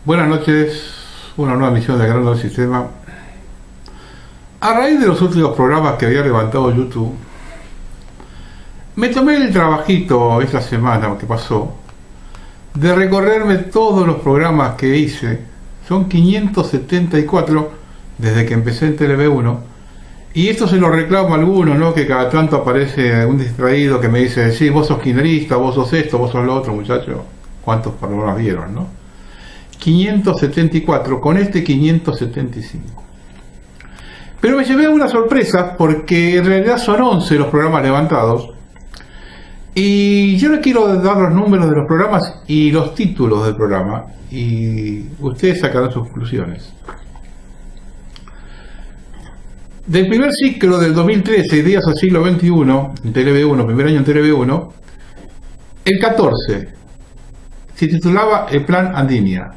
Buenas noches, una nueva emisión de Grano del Sistema. A raíz de los últimos programas que había levantado YouTube, me tomé el trabajito esta semana que pasó de recorrerme todos los programas que hice. Son 574 desde que empecé en TV1. Y esto se lo reclamo a algunos, ¿no? Que cada tanto aparece un distraído que me dice, sí, vos sos kirchnerista, vos sos esto, vos sos lo otro, muchachos. ¿Cuántos programas vieron, no? 574, con este 575. Pero me llevé una sorpresa porque en realidad son 11 los programas levantados. Y yo les quiero dar los números de los programas y los títulos del programa. Y ustedes sacarán sus conclusiones. Del primer ciclo del 2013, Días al siglo XXI, en TV1, primer año en TV1, el 14 se titulaba El Plan Andinia.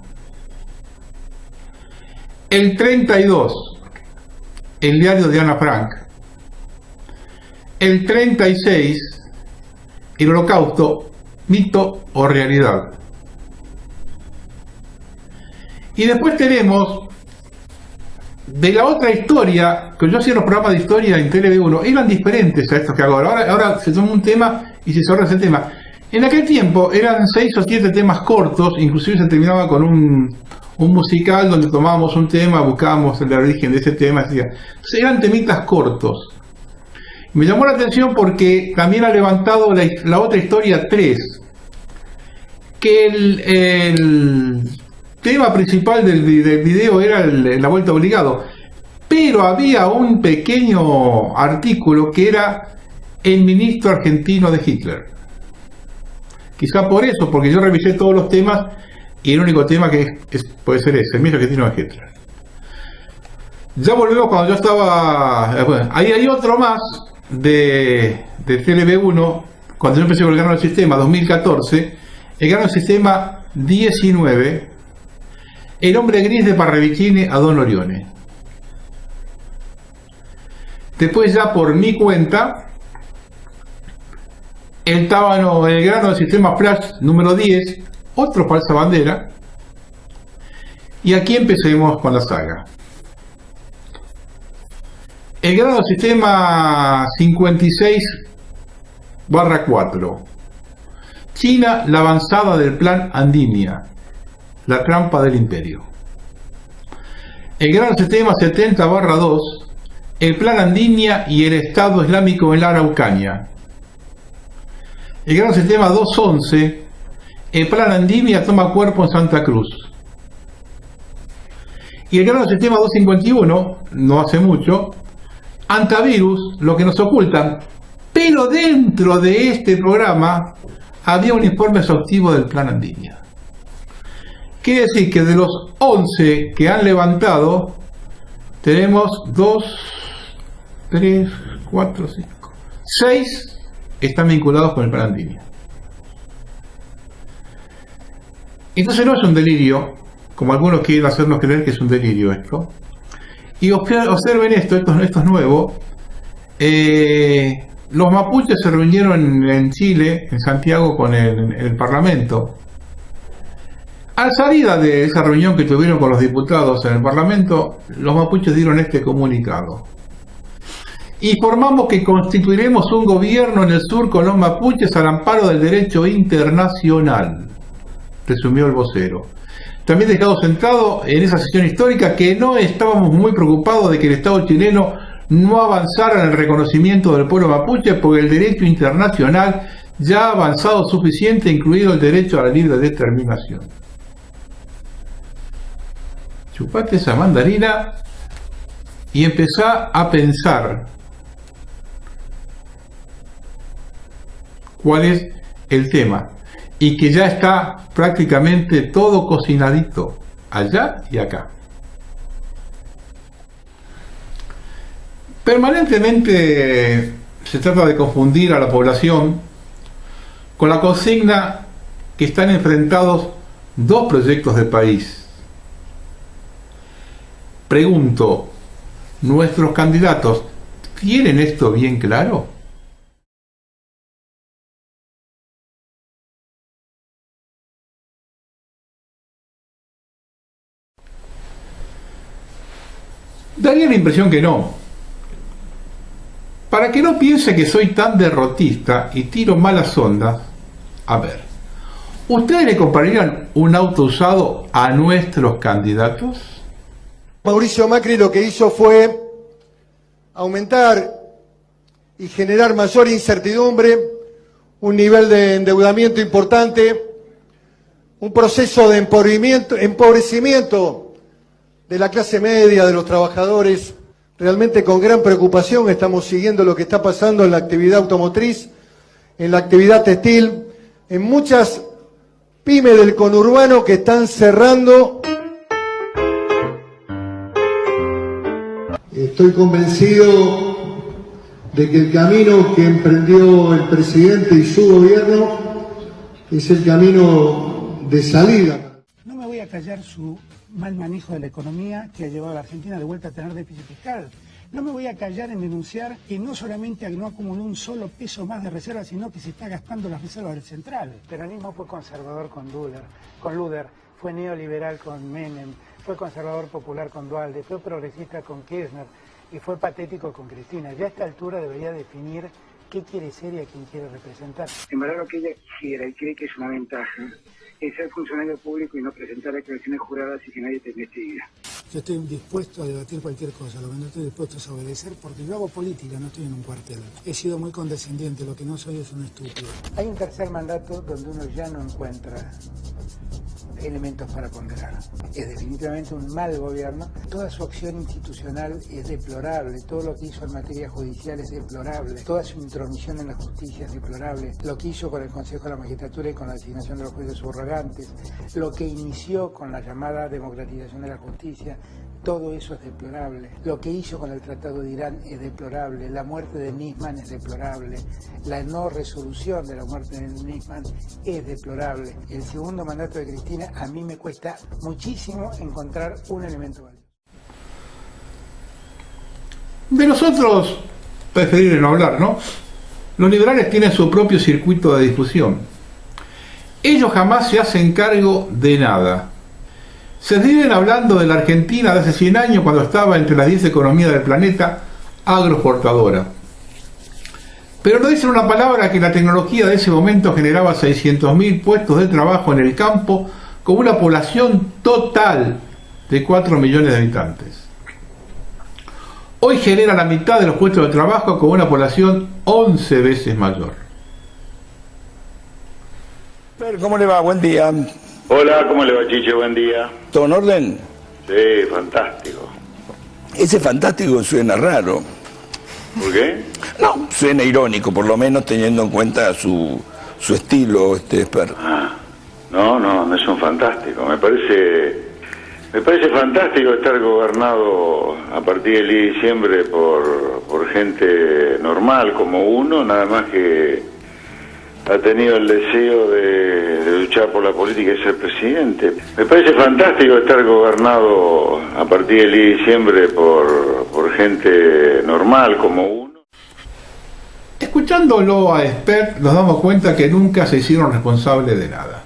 El 32, El diario de Ana Frank. El 36, El Holocausto, mito o realidad. Y después tenemos de la otra historia, que yo hacía los programas de historia en TV1, eran diferentes a estos que hago ahora. Ahora se toma un tema y se cerra ese tema. En aquel tiempo eran 6 o 7 temas cortos, inclusive se terminaba con un musical donde tomábamos un tema, buscábamos el origen de ese tema, etc. Entonces eran temitas cortos. Me llamó la atención porque también ha levantado la otra historia 3, que el tema principal del video era la vuelta obligado, pero había un pequeño artículo que era el ministro argentino de Hitler. Quizá por eso, porque yo revisé todos los temas y el único tema que puede ser ese, el ministro argentino de Hitler. Ya volvemos cuando yo estaba... Bueno, ahí hay otro más de TV1, cuando yo empecé con el Grano del Sistema, 2014, el Grano del Sistema 19, El hombre gris de Parravicini a Don Orione. Después ya por mi cuenta, el Grano del Sistema Flash número 10, otro falsa bandera. Y aquí empecemos con la saga. El Grano del Sistema 56/4. China, la avanzada del Plan Andinia. La trampa del imperio. El Grano del Sistema 70/2. El Plan Andinia y el Estado Islámico en la Araucanía. El Grano del Sistema 211. El Plan Andinia toma cuerpo en Santa Cruz. Y el Grano del Sistema 251, no hace mucho, Antivirus, lo que nos ocultan. Pero dentro de este programa había un informe exhaustivo del Plan Andinia. Quiere decir que de los 11 que han levantado, tenemos 2, 3, 4, 5, 6 están vinculados con el Plan Andinia. Entonces no es un delirio, como algunos quieren hacernos creer que es un delirio esto. Y observen esto es nuevo. Los mapuches se reunieron en Chile, en Santiago, con el Parlamento. A salida de esa reunión que tuvieron con los diputados en el Parlamento, los mapuches dieron este comunicado. Informamos que constituiremos un gobierno en el sur con los mapuches al amparo del derecho internacional, resumió el vocero. También dejado sentado en esa sesión histórica que no estábamos muy preocupados de que el Estado chileno no avanzara en el reconocimiento del pueblo mapuche, porque el derecho internacional ya ha avanzado suficiente, incluido el derecho a la libre determinación. Chupate esa mandarina y empezá a pensar cuál es el tema, y que ya está prácticamente todo cocinadito, allá y acá. Permanentemente se trata de confundir a la población con la consigna que están enfrentados dos proyectos de país. Pregunto, ¿nuestros candidatos tienen esto bien claro? Daría la impresión que no. Para que no piense que soy tan derrotista y tiro malas ondas, a ver, ¿ustedes le comprarían un auto usado a nuestros candidatos? Mauricio Macri lo que hizo fue aumentar y generar mayor incertidumbre, un nivel de endeudamiento importante, un proceso de empobrecimiento de la clase media, de los trabajadores. Realmente con gran preocupación estamos siguiendo lo que está pasando en la actividad automotriz, en la actividad textil, en muchas pymes del conurbano que están cerrando. Estoy convencido de que el camino que emprendió el presidente y su gobierno es el camino de salida. No me voy a callar su mal manejo de la economía que ha llevado a la Argentina de vuelta a tener déficit fiscal. No me voy a callar en denunciar que no solamente no acumuló un solo peso más de reservas, sino que se está gastando las reservas del central. El peronismo fue conservador con Luder, fue neoliberal con Menem, fue conservador popular con Duhalde, fue progresista con Kirchner y fue patético con Cristina. Ya a esta altura debería definir qué quiere ser y a quién quiere representar. En verdad lo que ella quisiera y cree que es una ventaja es ser funcionario público y no presentar declaraciones juradas y que nadie te investigue. Yo estoy dispuesto a debatir cualquier cosa, lo que no estoy dispuesto es a obedecer porque yo hago política, no estoy en un cuartel. He sido muy condescendiente, lo que no soy es un estúpido. Hay un tercer mandato donde uno ya no encuentra elementos para ponderar. Es definitivamente un mal gobierno. Toda su acción institucional es deplorable. Todo lo que hizo en materia judicial es deplorable. Toda su intromisión en la justicia es deplorable. Lo que hizo con el Consejo de la Magistratura y con la designación de los jueces subrogantes. Lo que inició con la llamada democratización de la justicia. Todo eso es deplorable. Lo que hizo con el Tratado de Irán es deplorable. La muerte de Nisman es deplorable. La no resolución de la muerte de Nisman es deplorable. El segundo mandato de Cristina a mí me cuesta muchísimo encontrar un elemento valioso. De nosotros, preferible no hablar, ¿no? Los liberales tienen su propio circuito de discusión. Ellos jamás se hacen cargo de nada. Se viven hablando de la Argentina de hace 100 años, cuando estaba entre las 10 economías del planeta agroexportadora. Pero no dicen una palabra que la tecnología de ese momento generaba 600.000 puestos de trabajo en el campo, con una población total de 4 millones de habitantes. Hoy genera la mitad de los puestos de trabajo con una población 11 veces mayor. ¿Cómo le va? Buen día. Hola, ¿cómo le va, Chiche? Buen día. ¿Todo en orden? Sí, fantástico. Ese fantástico suena raro. ¿Por qué? No, suena irónico, por lo menos teniendo en cuenta su estilo, experto. No es un fantástico. Me parece fantástico estar gobernado a partir del 10 de diciembre por gente normal como uno, nada más que ha tenido el deseo de luchar por la política y ser presidente. Me parece fantástico estar gobernado a partir del 10 de diciembre por gente normal como uno. Escuchándolo a Espert nos damos cuenta que nunca se hicieron responsables de nada.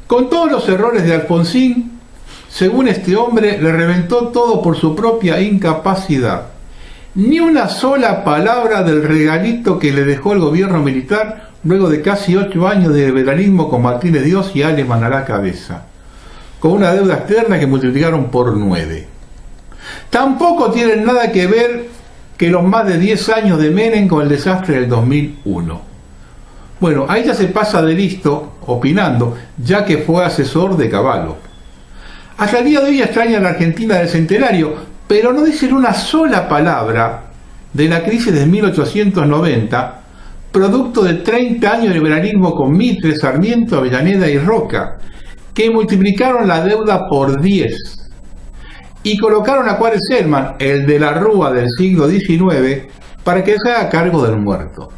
Con todos los errores de Alfonsín, según este hombre, le reventó todo por su propia incapacidad. Ni una sola palabra del regalito que le dejó el gobierno militar luego de casi 8 años de liberalismo con Martínez Dios y Alemán a la cabeza, con una deuda externa que multiplicaron por 9. Tampoco tienen nada que ver que los más de 10 años de Menem con el desastre del 2001. Bueno, ahí ya se pasa de listo opinando, ya que fue asesor de Cavallo. Hasta el día de hoy extraña a la Argentina del centenario, pero no dicen una sola palabra de la crisis de 1890, producto de 30 años de liberalismo con Mitre, Sarmiento, Avellaneda y Roca, que multiplicaron la deuda por 10 y colocaron a Juárez Selman, el de la Rúa del siglo XIX, para que se haga cargo del muerto.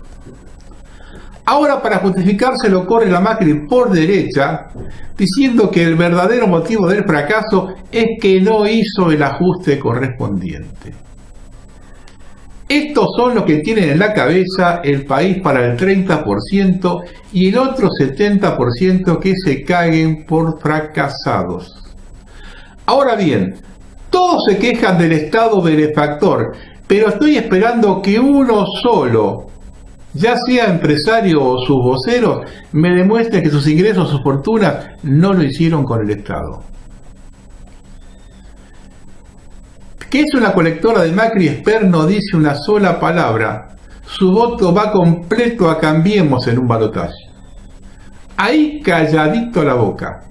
Ahora, para justificárselo, corre la Macri por derecha, diciendo que el verdadero motivo del fracaso es que no hizo el ajuste correspondiente. Estos son los que tienen en la cabeza el país para el 30% y el otro 70% que se caguen por fracasados. Ahora bien, Todos se quejan del Estado benefactor, pero estoy esperando que uno solo, ya sea empresario o sus voceros, me demuestre que sus ingresos, sus fortunas, no lo hicieron con el Estado. Que es una colectora de Macri, Esper no dice una sola palabra. Su voto va completo a Cambiemos en un balotaje. Ahí calladito la boca.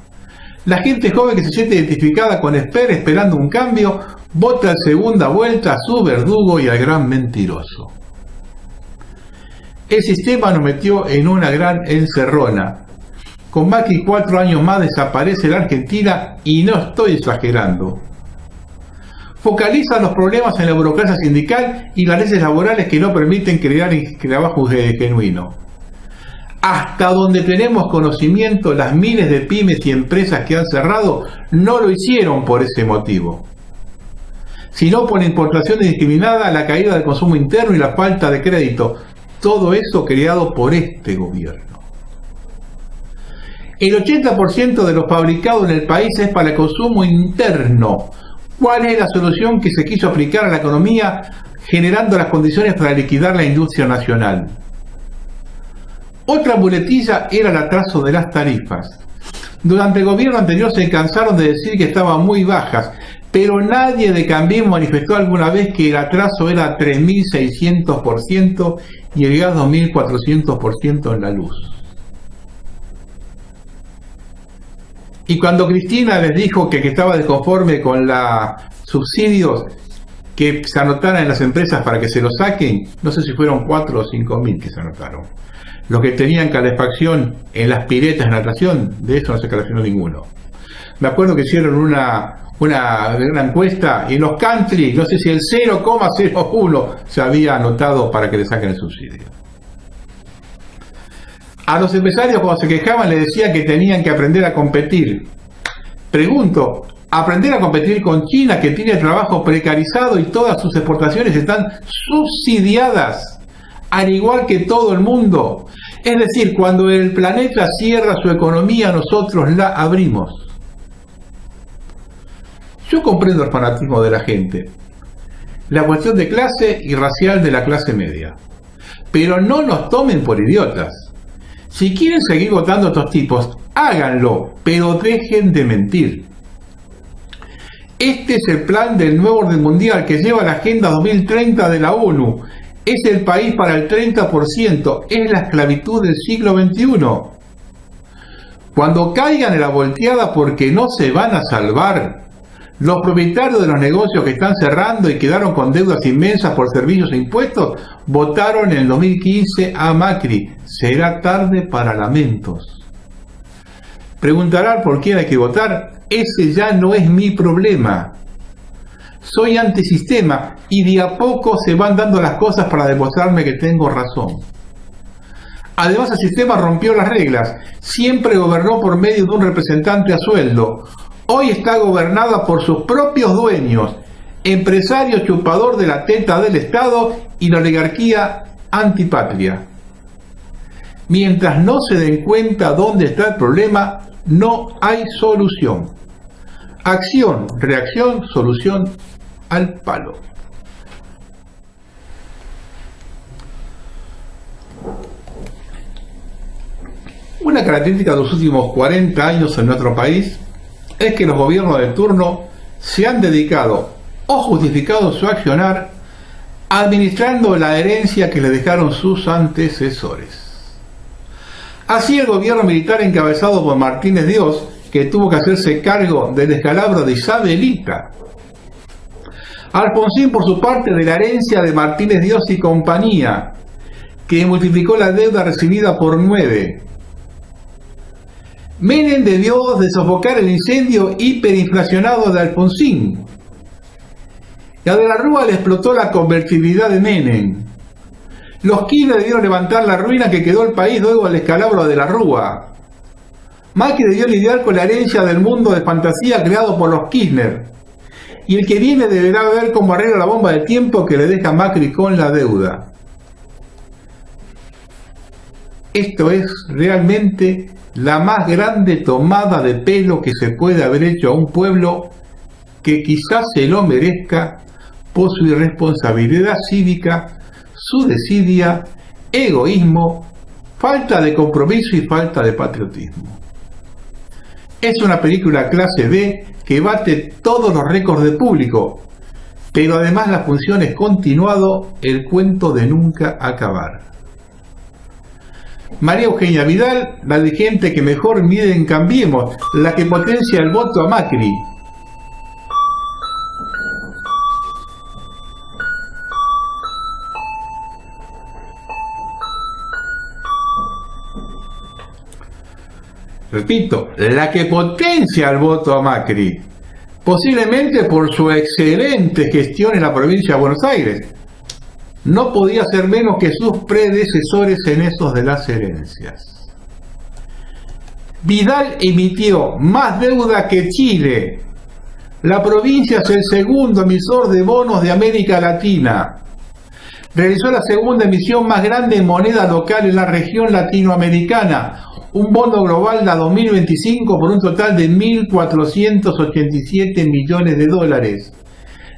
La gente joven que se siente identificada con Esper esperando un cambio, vota en segunda vuelta a su verdugo y al gran mentiroso. El sistema nos metió en una gran encerrona. Con Macri 4 años más desaparece la Argentina y no estoy exagerando. Focalizan los problemas en la burocracia sindical y las leyes laborales que no permiten crear trabajo genuino. Hasta donde tenemos conocimiento, las miles de pymes y empresas que han cerrado no lo hicieron por ese motivo, sino por la importación indiscriminada, la caída del consumo interno y la falta de crédito. Todo eso creado por este gobierno. El 80% de lo fabricado en el país es para el consumo interno. ¿Cuál es la solución que se quiso aplicar a la economía generando las condiciones para liquidar la industria nacional? Otra muletilla era el atraso de las tarifas. Durante el gobierno anterior se cansaron de decir que estaban muy bajas, pero nadie de Cambiemos manifestó alguna vez que el atraso era 3.600% y el gas 2.400% en la luz. Y cuando Cristina les dijo que estaba desconforme con los subsidios que se anotaran en las empresas para que se los saquen, no sé si fueron 4 o 5.000 que se anotaron. Los que tenían calefacción en las piletas de natación, de eso no se calefaccionó ninguno. Me acuerdo que hicieron una encuesta y en los country, no sé si el 0,01 se había anotado para que le saquen el subsidio. A los empresarios cuando se quejaban les decía que tenían que aprender a competir. Pregunto, ¿aprender a competir con China, que tiene trabajo precarizado y todas sus exportaciones están subsidiadas, al igual que todo el mundo? Es decir, cuando el planeta cierra su economía, nosotros la abrimos. Yo comprendo el fanatismo de la gente, la cuestión de clase y racial de la clase media, pero no nos tomen por idiotas. Si quieren seguir votando a estos tipos, háganlo, pero dejen de mentir. Este es el plan del nuevo orden mundial que lleva la Agenda 2030 de la ONU. Es el país para el 30%, es la esclavitud del siglo XXI. Cuando caigan en la volteada porque no se van a salvar, los propietarios de los negocios que están cerrando y quedaron con deudas inmensas por servicios e impuestos, votaron en el 2015 a Macri. Será tarde para lamentos. Preguntarán por quién hay que votar. Ese ya no es mi problema. Soy antisistema y de a poco se van dando las cosas para demostrarme que tengo razón. Además, el sistema rompió las reglas. Siempre gobernó por medio de un representante a sueldo. Hoy está gobernada por sus propios dueños, empresario chupador de la teta del Estado y la oligarquía antipatria. Mientras no se den cuenta dónde está el problema, no hay solución. Acción, reacción, solución al palo. Una característica de los últimos 40 años en nuestro país es que los gobiernos de turno se han dedicado o justificado su accionar administrando la herencia que le dejaron sus antecesores. Así el gobierno militar encabezado por Martínez Dios, que tuvo que hacerse cargo del descalabro de Isabelita. Alfonsín, por su parte, de la herencia de Martínez Dios y compañía, que multiplicó la deuda recibida por 9. Menem debió de sofocar el incendio hiperinflacionado de Alfonsín. Y a De la Rúa le explotó la convertibilidad de Menem. Los Kirchner debieron levantar la ruina que quedó el país luego del descalabro de la Rúa. Macri debió lidiar con la herencia del mundo de fantasía creado por los Kirchner. Y el que viene deberá ver cómo arregla la bomba de tiempo que le deja Macri con la deuda. Esto es realmente la más grande tomada de pelo que se puede haber hecho a un pueblo que quizás se lo merezca por su irresponsabilidad cívica, su desidia, egoísmo, falta de compromiso y falta de patriotismo. Es una película clase B que bate todos los récords de público, pero además la función es continuado, el cuento de nunca acabar. María Eugenia Vidal, la dirigente que mejor mide en Cambiemos, la que potencia el voto a Macri. Repito, la que potencia el voto a Macri, posiblemente por su excelente gestión en la provincia de Buenos Aires. No podía ser menos que sus predecesores en esos de las herencias. Vidal emitió más deuda que Chile. La provincia es el segundo emisor de bonos de América Latina. Realizó la segunda emisión más grande en moneda local en la región latinoamericana, un bono global a 2025 por un total de 1.487 millones de dólares.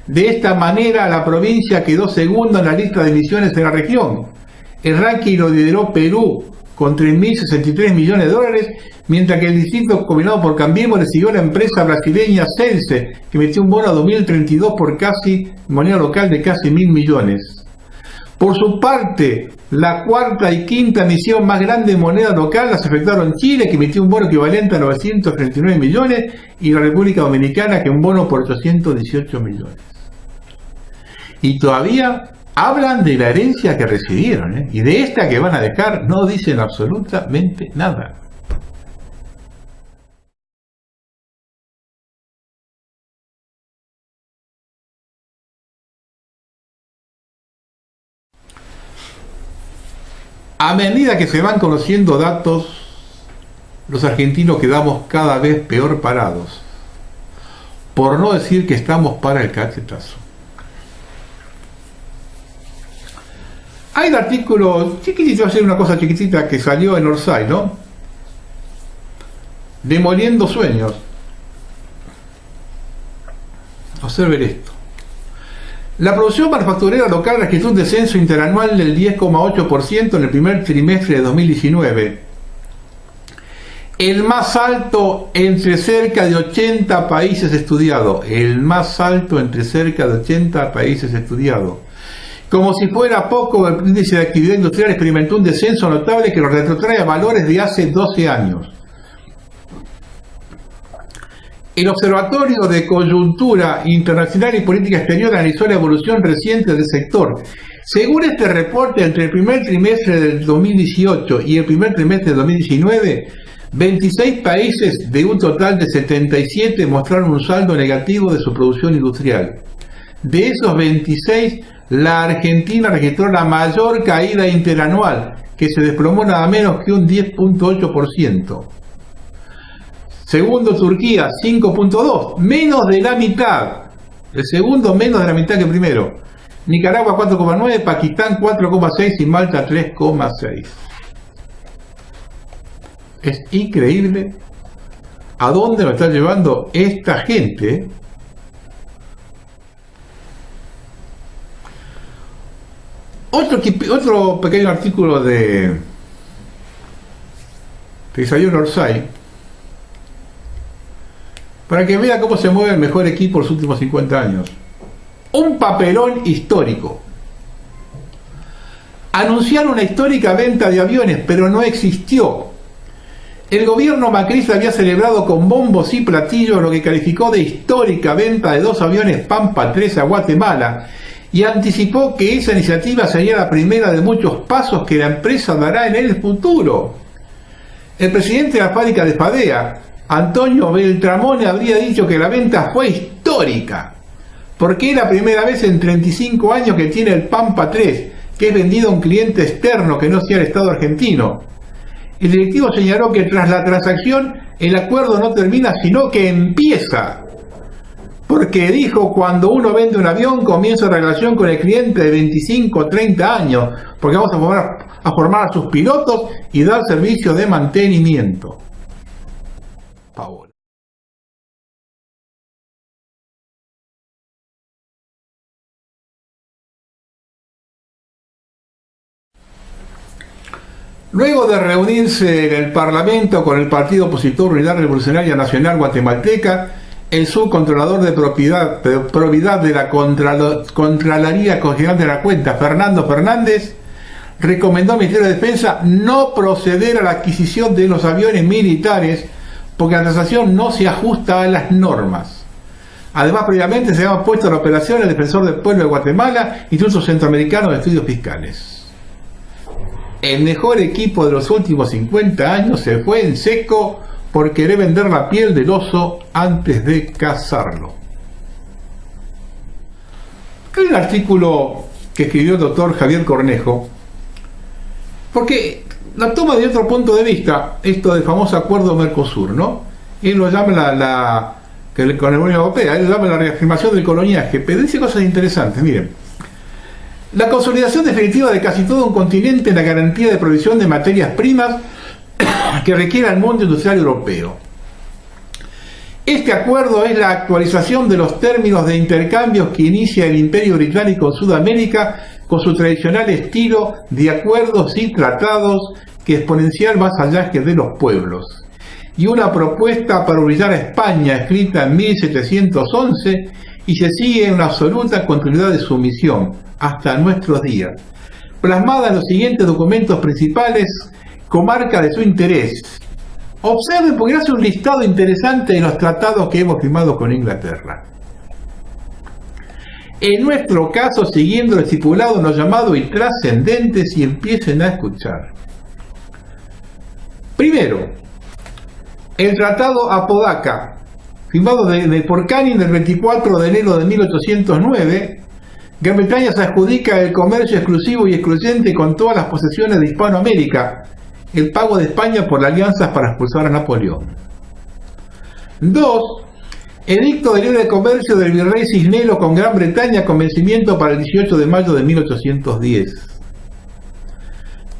De esta manera, la provincia quedó segunda en la lista de emisiones de la región. El ranking lo lideró Perú con 3.063 millones de dólares, mientras que el distrito combinado por Cambiemos le siguió la empresa brasileña Celce, que metió un bono a 2032 por casi moneda local de casi 1.000 millones. Por su parte, la cuarta y quinta emisión más grande en moneda local las efectuaron Chile, que emitió un bono equivalente a 939 millones, y la República Dominicana, que un bono por 818 millones. Y todavía hablan de la herencia que recibieron, ¿eh? Y de esta que van a dejar no dicen absolutamente nada. A medida que se van conociendo datos, los argentinos quedamos cada vez peor parados, por no decir que estamos para el cachetazo. Hay un artículo chiquitito, hacer una cosa chiquitita que salió en Orsay, ¿no? Demoliendo sueños. Observen esto. La producción manufacturera local registró un descenso interanual del 10,8% en el primer trimestre de 2019. El más alto entre cerca de 80 países estudiados. El más alto entre cerca de 80 países estudiados. Como si fuera poco, el índice de actividad industrial experimentó un descenso notable que lo retrotrae a valores de hace 12 años. El Observatorio de Coyuntura Internacional y Política Exterior analizó la evolución reciente del sector. Según este reporte, entre el primer trimestre del 2018 y el primer trimestre del 2019, 26 países de un total de 77 mostraron un saldo negativo de su producción industrial. De esos 26, la Argentina registró la mayor caída interanual, que se desplomó nada menos que un 10,8%. Segundo, Turquía, 5,2%, menos de la mitad. El segundo menos de la mitad que el primero. Nicaragua, 4,9%, Pakistán, 4,6% y Malta, 3,6%. Es increíble a dónde nos está llevando esta gente. Otro pequeño artículo que salió en Orsay, para que vea cómo se mueve el mejor equipo en los últimos 50 años. Un papelón histórico. Anunciaron una histórica venta de aviones, pero no existió. El gobierno macrista había celebrado con bombos y platillos lo que calificó de histórica venta de 2 aviones Pampa 3 a Guatemala, y anticipó que esa iniciativa sería la primera de muchos pasos que la empresa dará en el futuro. El presidente de la fábrica de Fadea, Antonio Beltramone, habría dicho que la venta fue histórica, porque es la primera vez en 35 años que tiene el Pampa 3, que es vendido a un cliente externo que no sea el Estado argentino. El directivo señaló que tras la transacción el acuerdo no termina, sino que empieza. Porque dijo, cuando uno vende un avión comienza la relación con el cliente de 25 o 30 años, porque vamos a formar a sus pilotos y dar servicio de mantenimiento. Paola. Luego de reunirse en el Parlamento con el partido opositor Unidad Revolucionaria Nacional Guatemalteca, el subcontrolador de probidad de la Contraloría General de la Cuenta, Fernando Fernández, recomendó al Ministerio de Defensa no proceder a la adquisición de los aviones militares porque la transacción no se ajusta a las normas. Además, previamente se había puesto en operación el Defensor del Pueblo de Guatemala, Instituto Centroamericano de Estudios Fiscales. El mejor equipo de los últimos 50 años se fue en seco por querer vender la piel del oso antes de cazarlo. Hay un artículo que escribió el doctor Javier Cornejo, porque la toma de otro punto de vista, esto del famoso acuerdo Mercosur, ¿no? Él lo llama con la Unión Europea, él lo llama la reafirmación del coloniaje, pero dice cosas interesantes, miren. La consolidación definitiva de casi todo un continente en la garantía de provisión de materias primas que requiere el mundo industrial europeo. Este acuerdo es la actualización de los términos de intercambios que inicia el Imperio Británico en Sudamérica con su tradicional estilo de acuerdos y tratados que exponencial más allá que de los pueblos, y una propuesta para obligar a España escrita en 1711 y se sigue en una absoluta continuidad de su misión hasta nuestros días, plasmada en los siguientes documentos principales comarca de su interés. Observen, porque hace un listado interesante de los tratados que hemos firmado con Inglaterra. En nuestro caso, siguiendo lo estipulado en los llamados y trascendentes, y empiecen a escuchar. Primero, el Tratado Apodaca, firmado por Canning del 24 de enero de 1809, Gran Bretaña se adjudica el comercio exclusivo y excluyente con todas las posesiones de Hispanoamérica, el pago de España por las alianzas para expulsar a Napoleón. 2. Edicto de libre comercio del virrey Cisneros con Gran Bretaña con vencimiento para el 18 de mayo de 1810.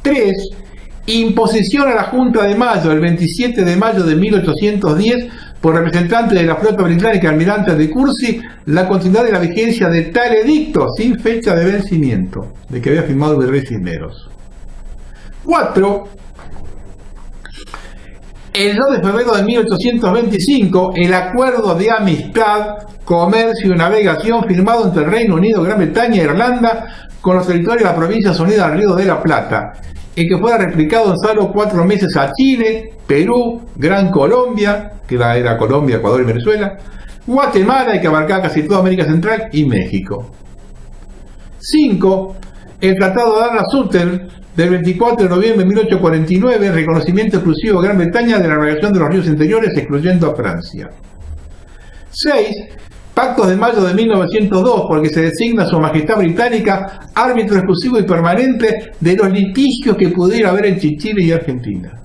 3. Imposición a la Junta de Mayo, el 27 de mayo de 1810, por representante de la flota británica, almirante de Courcy, la continuidad de la vigencia de tal edicto, sin fecha de vencimiento, de que había firmado el virrey Cisneros. 4. El 2 de febrero de 1825, el Acuerdo de Amistad, Comercio y Navegación firmado entre el Reino Unido, Gran Bretaña e Irlanda con los territorios de las Provincias Unidas del Río de la Plata, y que fuera replicado en solo 4 meses a Chile, Perú, Gran Colombia, que era Colombia, Ecuador y Venezuela, Guatemala, y que abarcaba casi toda América Central, y México. 5. El Tratado de Anna-Sutter del 24 de noviembre de 1849, reconocimiento exclusivo de Gran Bretaña de la navegación de los ríos interiores, excluyendo a Francia. 6. Pactos de mayo de 1902, por el que se designa a Su Majestad Británica árbitro exclusivo y permanente de los litigios que pudiera haber entre Chile y Argentina.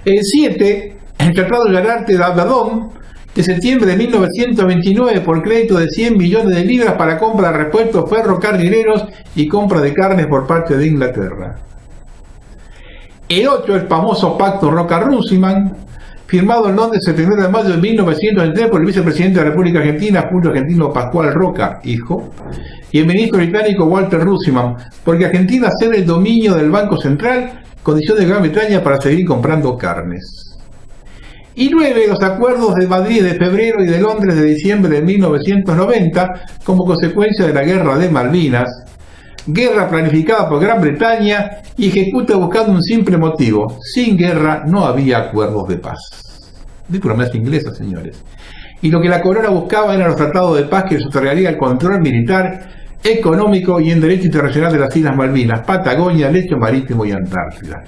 El 7. El Tratado de Arte de Abaddon, de septiembre de 1929, por crédito de 100 millones de libras para compra de repuestos ferrocarrileros y compra de carnes por parte de Inglaterra. El 8. El famoso Pacto Roca-Runciman, firmado en Londres el 1 de mayo de 1923 por el vicepresidente de la República Argentina, Julio Argentino Pascual Roca, hijo, y el ministro británico Walter Runciman, porque Argentina cede el dominio del Banco Central, condición de Gran Bretaña para seguir comprando carnes. Y 9. Los acuerdos de Madrid de febrero y de Londres de diciembre de 1990, como consecuencia de la Guerra de Malvinas, guerra planificada por Gran Bretaña y ejecuta buscando un simple motivo: sin guerra no había acuerdos de paz. De promesa inglesa, señores. Y lo que la corona buscaba eran los tratados de paz que les otorgaría el control militar, económico y en derecho internacional de las Islas Malvinas, Patagonia, lecho marítimo y Antártida.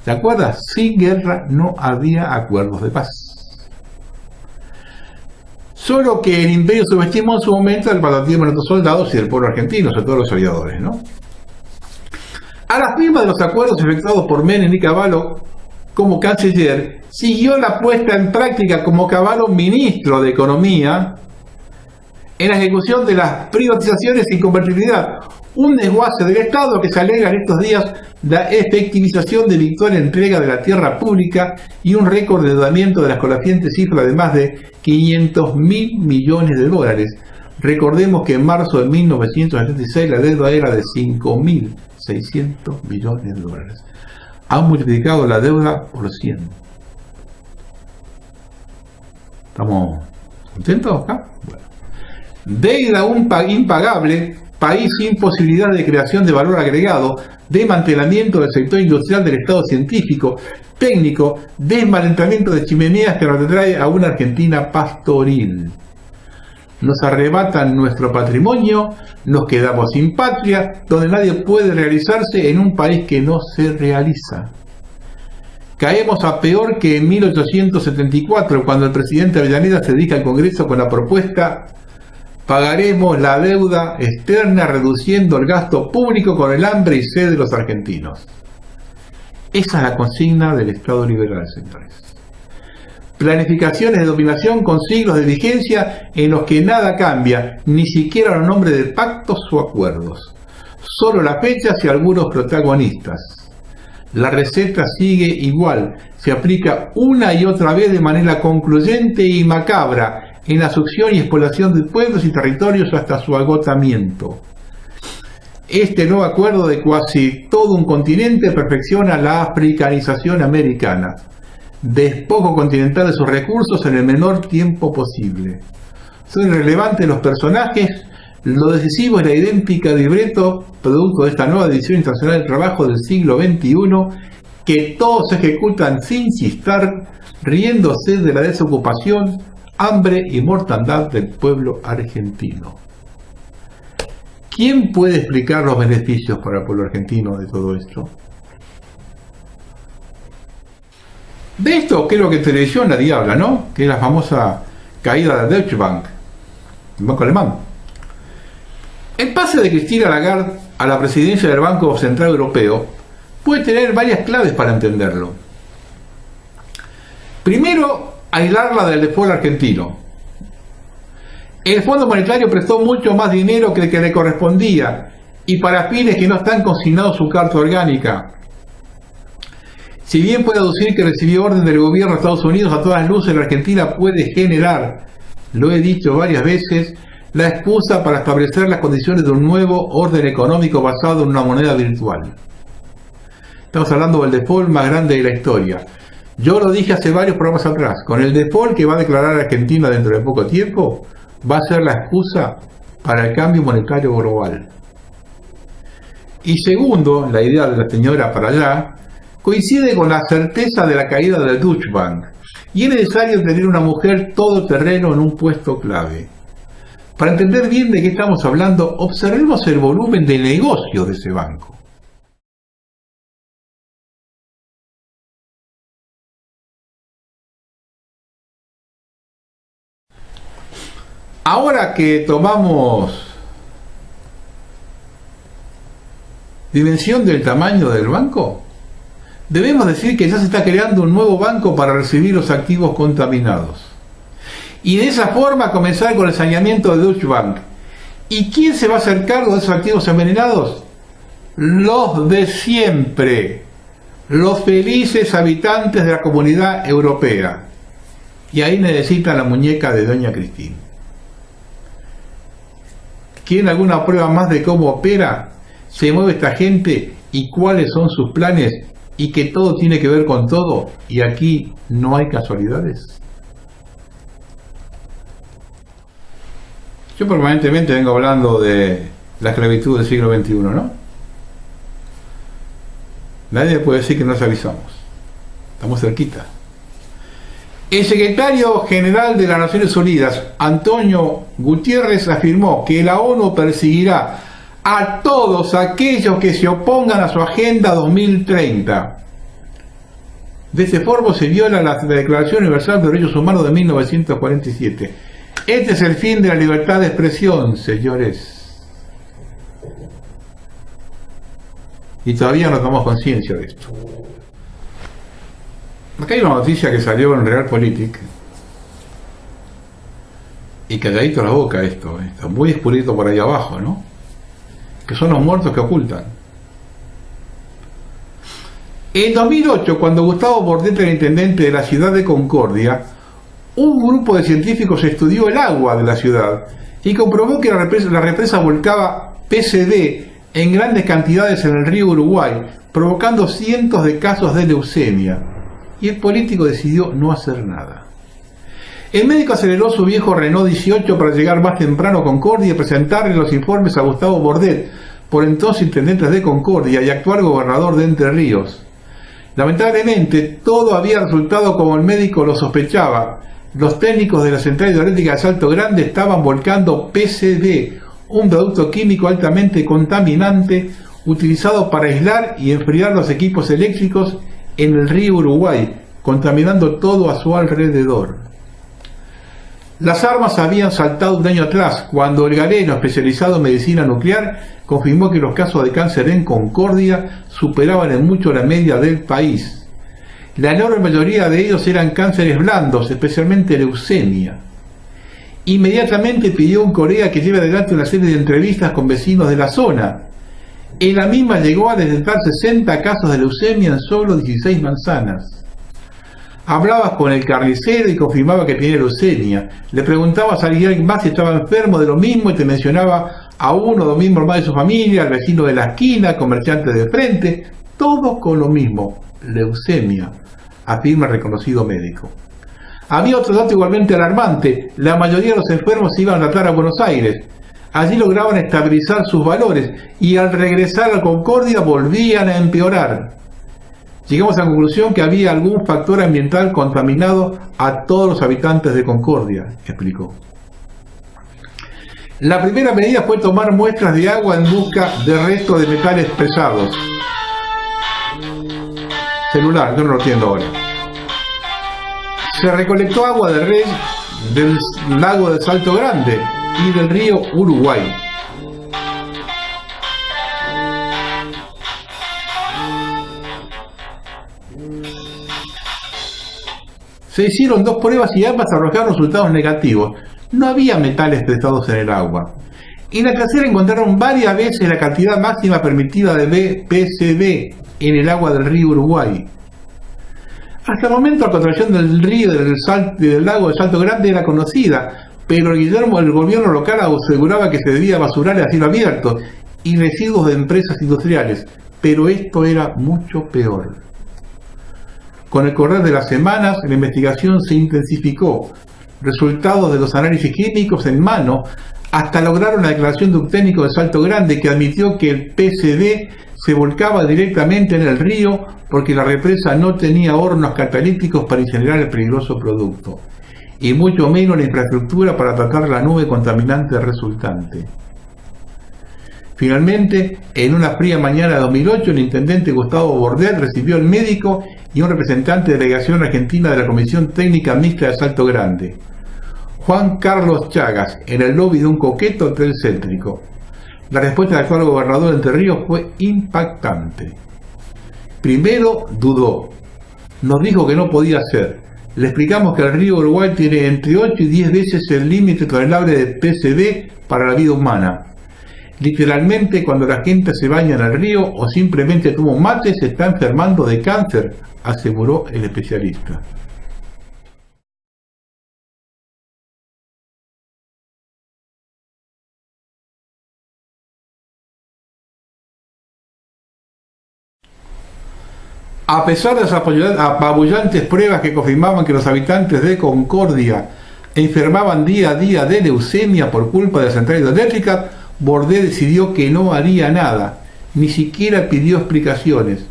¿Se acuerdan? Sin guerra no había acuerdos de paz. Solo que el imperio subestimó en su momento el patriotismo de nuestros soldados y del pueblo argentino, sobre todo los aviadores, ¿no? A la firma de los acuerdos efectuados por Menem y Cavallo como canciller, siguió la puesta en práctica como Cavallo ministro de Economía en la ejecución de las privatizaciones sin convertibilidad, un desguace del Estado que se alega en estos días la efectivización de virtual entrega de la tierra pública y un récord de endeudamiento de las colafientes cifras de más de 500.000 millones de dólares. Recordemos que en marzo de 1976 la deuda era de 5.000 600 millones de dólares. Han multiplicado la deuda por 100. ¿Estamos contentos acá? Bueno. Deuda impagable, país sin posibilidad de creación de valor agregado, desmantelamiento del sector industrial del Estado científico, técnico, desmantelamiento de chimeneas que nos retrae a una Argentina pastoril. Nos arrebatan nuestro patrimonio, nos quedamos sin patria, donde nadie puede realizarse en un país que no se realiza. Caemos a peor que en 1874, cuando el presidente Avellaneda se dirige al Congreso con la propuesta: pagaremos la deuda externa reduciendo el gasto público con el hambre y sed de los argentinos. Esa es la consigna del Estado liberal, señores. Planificaciones de dominación con siglos de vigencia en los que nada cambia, ni siquiera los nombres de pactos o acuerdos. Solo las fechas y algunos protagonistas. La receta sigue igual, se aplica una y otra vez de manera concluyente y macabra en la succión y explotación de pueblos y territorios hasta su agotamiento. Este nuevo acuerdo de casi todo un continente perfecciona la africanización americana. Despojo continental de sus recursos en el menor tiempo posible. Son irrelevantes los personajes, lo decisivo es la idéntica libreto, producto de esta nueva división internacional del trabajo del siglo XXI, que todos ejecutan sin chistar, riéndose de la desocupación, hambre y mortandad del pueblo argentino. ¿Quién puede explicar los beneficios para el pueblo argentino de todo esto? De esto, que es lo que televisión nadie habla, ¿no? Que es la famosa caída de Deutsche Bank, el banco alemán. El pase de Christine Lagarde a la presidencia del Banco Central Europeo puede tener varias claves para entenderlo. Primero, aislarla del default argentino. El Fondo Monetario prestó mucho más dinero que el que le correspondía y para fines que no están consignados en su carta orgánica. Si bien puede aducir que recibió orden del gobierno de Estados Unidos, a todas luces la Argentina puede generar, lo he dicho varias veces, la excusa para establecer las condiciones de un nuevo orden económico basado en una moneda virtual. Estamos hablando del default más grande de la historia. Yo lo dije hace varios programas atrás, con el default que va a declarar Argentina dentro de poco tiempo, va a ser la excusa para el cambio monetario global. Y segundo, la idea de la señora para allá, coincide con la certeza de la caída del Deutsche Bank, y es necesario tener una mujer todoterreno en un puesto clave. Para entender bien de qué estamos hablando, observemos el volumen de negocio de ese banco. Ahora que tomamos dimensión del tamaño del banco, debemos decir que ya se está creando un nuevo banco para recibir los activos contaminados. Y de esa forma comenzar con el saneamiento de Deutsche Bank. ¿Y quién se va a hacer cargo de esos activos envenenados? Los de siempre. Los felices habitantes de la Comunidad Europea. Y ahí necesitan la muñeca de doña Cristina. ¿Quieren alguna prueba más de cómo opera, se mueve esta gente y cuáles son sus planes y que todo tiene que ver con todo y aquí no hay casualidades? Yo permanentemente vengo hablando de la esclavitud del siglo XXI, ¿no? Nadie puede decir que nos avisamos. Estamos cerquita. El secretario general de las Naciones Unidas, Antonio Guterres, afirmó que la ONU perseguirá a todos aquellos que se opongan a su Agenda 2030. De este forma se viola la Declaración Universal de Derechos Humanos de 1947. Este es el fin de la libertad de expresión, señores. Y todavía no tomamos conciencia de esto. Acá hay una noticia que salió en Realpolitik y calladito la boca esto, está muy escurito por ahí abajo, ¿no? Que son los muertos que ocultan. En 2008, cuando Gustavo Bordet era intendente de la ciudad de Concordia, un grupo de científicos estudió el agua de la ciudad y comprobó que la represa volcaba PCB en grandes cantidades en el río Uruguay, provocando cientos de casos de leucemia. Y el político decidió no hacer nada. El médico aceleró su viejo Renault 18 para llegar más temprano a Concordia y presentarle los informes a Gustavo Bordet, por entonces intendente de Concordia y actual gobernador de Entre Ríos. Lamentablemente, todo había resultado como el médico lo sospechaba. Los técnicos de la central hidroeléctrica de Salto Grande estaban volcando PCB, un producto químico altamente contaminante utilizado para aislar y enfriar los equipos eléctricos en el río Uruguay, contaminando todo a su alrededor. Las armas habían saltado un año atrás, cuando el Galeno, especializado en medicina nuclear, confirmó que los casos de cáncer en Concordia superaban en mucho la media del país. La enorme mayoría de ellos eran cánceres blandos, especialmente leucemia. Inmediatamente pidió a un colega que lleve adelante una serie de entrevistas con vecinos de la zona. En la misma llegó a detectar 60 casos de leucemia en solo 16 manzanas. Hablabas con el carnicero y confirmaba que tenía leucemia. Le preguntabas a alguien más si estaba enfermo de lo mismo y te mencionaba a uno o dos miembros más de su familia, al vecino de la esquina, comerciante de frente, todos con lo mismo, leucemia, afirma el reconocido médico. Había otro dato igualmente alarmante: la mayoría de los enfermos se iban a tratar a Buenos Aires. Allí lograban estabilizar sus valores y al regresar a Concordia volvían a empeorar. Llegamos a la conclusión que había algún factor ambiental contaminado a todos los habitantes de Concordia, explicó. La primera medida fue tomar muestras de agua en busca de restos de metales pesados. Celular, yo no lo entiendo ahora. Se recolectó agua de red del lago de Salto Grande y del río Uruguay. Se hicieron 2 pruebas y ambas arrojaron resultados negativos. No había metales pesados en el agua. En la tercera encontraron varias veces la cantidad máxima permitida de PCB en el agua del río Uruguay. Hasta el momento la contaminación del río del lago de Salto Grande era conocida, pero el gobierno local aseguraba que se debía a basurales a cielo abierto y residuos de empresas industriales. Pero esto era mucho peor. Con el correr de las semanas, la investigación se intensificó. Resultados de los análisis químicos en mano, hasta lograron la declaración de un técnico de Salto Grande que admitió que el PCB se volcaba directamente en el río porque la represa no tenía hornos catalíticos para incinerar el peligroso producto, y mucho menos la infraestructura para tratar la nube contaminante resultante. Finalmente, en una fría mañana de 2008, el intendente Gustavo Bordet recibió al médico y un representante de delegación argentina de la Comisión Técnica Mixta de Salto Grande, Juan Carlos Chagas, en el lobby de un coqueto hotel céntrico. La respuesta del actual gobernador de Entre Ríos fue impactante. Primero dudó, nos dijo que no podía ser. Le explicamos que el río Uruguay tiene entre 8 y 10 veces el límite tolerable de PCB para la vida humana. Literalmente, cuando la gente se baña en el río o simplemente toma un mate, se está enfermando de cáncer, aseguró el especialista. A pesar de las apabullantes pruebas que confirmaban que los habitantes de Concordia enfermaban día a día de leucemia por culpa de la central hidroeléctrica, Bordet decidió que no haría nada, ni siquiera pidió explicaciones.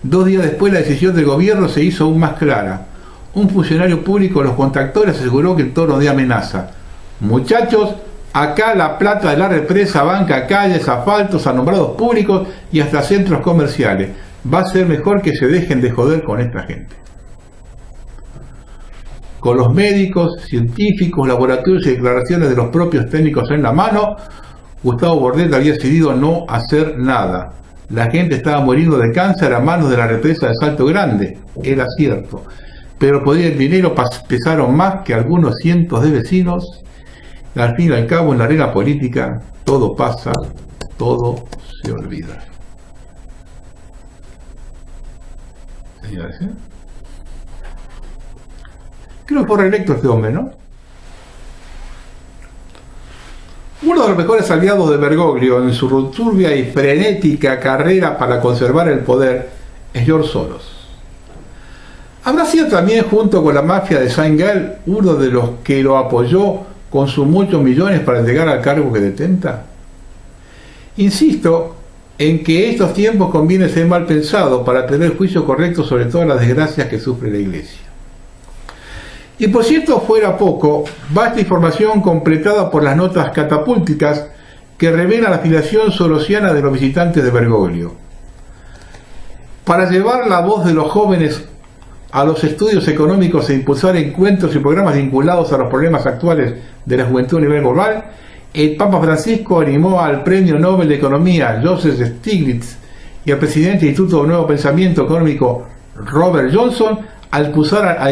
2 días después la decisión del gobierno se hizo aún más clara. Un funcionario público los contactó y les aseguró que el tono de amenaza: muchachos, acá la plata de la represa banca calles, asfaltos, alumbrados públicos y hasta centros comerciales. Va a ser mejor que se dejen de joder con esta gente. Con los médicos, científicos, laboratorios y declaraciones de los propios técnicos en la mano, Gustavo Bordet había decidido no hacer nada. La gente estaba muriendo de cáncer a manos de la represa de Salto Grande, era cierto, pero podía el dinero pesaron más que algunos cientos de vecinos. Al fin y al cabo, en la arena política, todo pasa, todo se olvida. Señores, creo que fue reelecto este hombre, ¿no? Uno de los mejores aliados de Bergoglio en su turbia y frenética carrera para conservar el poder es George Soros. ¿Habrá sido también, junto con la mafia de Saint-Gall, uno de los que lo apoyó con sus muchos millones para llegar al cargo que detenta? Insisto en que estos tiempos conviene ser mal pensado para tener juicio correcto sobre todas las desgracias que sufre la Iglesia. Y por si esto fuera poco, basta información completada por las notas catapúlticas que revelan la afiliación sorosiana de los visitantes de Bergoglio. Para llevar la voz de los jóvenes a los estudios económicos e impulsar encuentros y programas vinculados a los problemas actuales de la juventud a nivel global, el Papa Francisco animó al Premio Nobel de Economía Joseph Stiglitz y al presidente del Instituto de Nuevo Pensamiento Económico Robert Johnson a